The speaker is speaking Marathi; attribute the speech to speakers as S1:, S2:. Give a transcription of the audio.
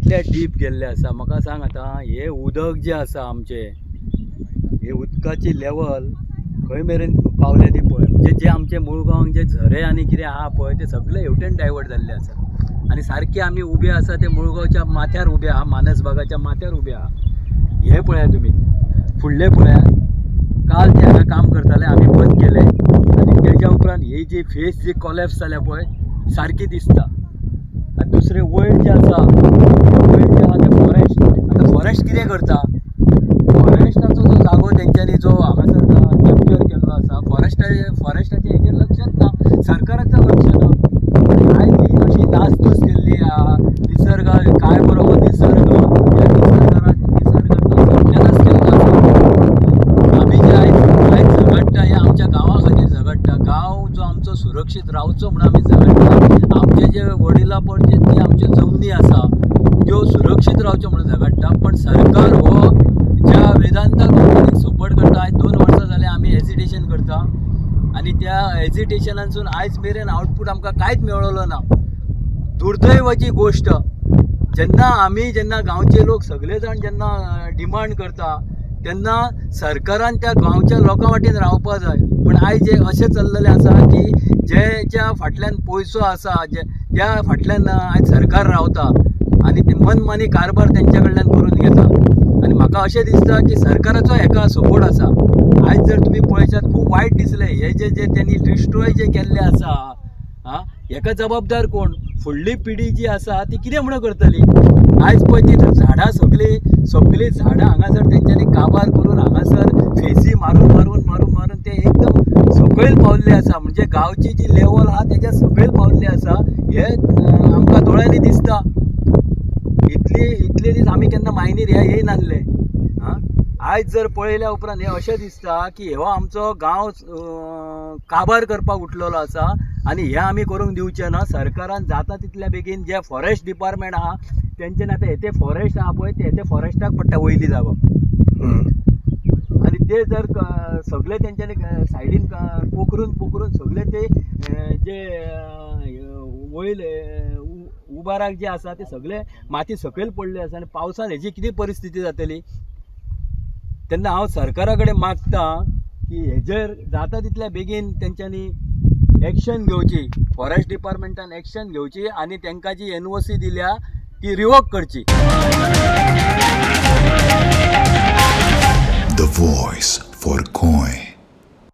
S1: कितल्या डीप गेल्ले आसा म्हाका सांग आतां. हे उदक जे आसा आमचे, हे उदकाची लेवल खंय मेरेन पावल्या ती पळय. म्हणजे जे आमचे मुळगांवाक जे झरे आनी कितें आहा पळय ते सगळे हेवटेन डायवर्ट जाल्ले आसा. आनी सारके आमी उबे आसा ते मुळगांवच्या माथ्यार उबे आहा, मानसबागाच्या माथ्यार उबे आहा. हे पळया तुमी, फुडले पळया. काल ते हांगा काम करताले, आमी बंद केले आनी तेज्या उपरांत ही जी फेस जी कॉलॅप्स जाल्या पळय सारकी दिसता. आनी दुसरे वयर जे आसा, वयर जे आहा ते फॉरेस्ट. आतां फॉरेस्ट कितें करता? फॉरेस्टाचो जो जागो तेंच्यांनी जो हांगासर कॅप्चर केल्लो आसा, फॉरेस्टाचे हेजेर लक्षच ना, सरकाराचं लक्ष ना. आयज ही अशी नासधूस केल्ली आहा. निसर्ग काय बरो हो निसर्ग, ह्या निसर्गाचो सत्यानाश केल्लो आसा. आमी जे आयज झगडटा हे आमच्या गांवा खातीर झगडटा. गांव जो आमचो सुरक्षीत रावचो म्हणून आमी झगडटा. आमचे जे वडिलां पडचे जे आमच्यो जमनी आसा त्यो सुरक्षीत रावच्यो म्हणून झगडटा. पण सरकार हो ज्या वेदांता कंपनीक सपोर्ट करता, आयज 2 वर्सां जाले आमी हेजिटेशन करता आनी त्या हेजिटेशनानसून आयज मेरेन आउटपूट आमकां कांयच मेळ्ळो ना. दुर्दैवाची गोश्ट. जेन्ना गांवचे लोक सगळे जाण जेन्ना डिमांड करता तेन्ना सरकारान त्या गांवच्या लोकां वाटेन रावपा जाय. पण आयज हे अशें चल्लेलें आसा की जेच्या फाटल्यान पयसो आसा, त्या फाटल्यान आयज सरकार रावता आनी ते मनमानी कारभार तेंच्या कडल्यान करून घेता. आनी म्हाका अशें दिसता की सरकाराचो हेका सपोर्ट आसा. आयज जर तुमी पळयशात खूब वायट दिसलें हे जे तेणी डिस्ट्रॉय जे केल्ले आसा. हेका जबाबदार कोण? फुडली पिढी जी आसा ती कितें म्हणून करतली? आयज पळय ती झाडां सगळी झाडां हांगासर तेंच्यांनी काबार करून हांगासर फेसी मारून ते एकदम सकयल पावल्ले आसा. म्हणजे गांवची जी लेवल आहा तेच्या सकयल पावल्ली आसा. हे आमकां दोळ्यांनी दिसता. इतले दीस आमी केन्ना मायनीर ह्या येयनासले. आयज जर पळयल्या उपरांत हे अशें दिसता की हो आमचो गांव काबार करपाक उठलेलो आसा आनी हे आमी करूंक दिवचे ना. सरकारान जाता तितल्या बेगीन जे फॉरेस्ट डिपार्टमेंट आहा तेंच्यानी आतां हे फॉरेस्ट आहा पळय ते फॉरेस्टाक पडटा वयली जागो. आनी ते जर सगळे तेंच्यांनी सायडीन पोखरून सगळे ते जे वयर उबाराक जे आसा ते सगळे माती सकयल पडले आसा. आनी पावसान हेजी कितें परिस्थिती जातली? तेन्ना हांव सरकारा कडेन मागता की हेजेर जाता तितल्या बेगीन तेंच्यांनी एक्शन घेवची, फॉरेस्ट डिपार्टमेंटान एक्शन घेवची आनी तेंकां जी NOC दिल्या ती रिवोक करची.
S2: The Voice.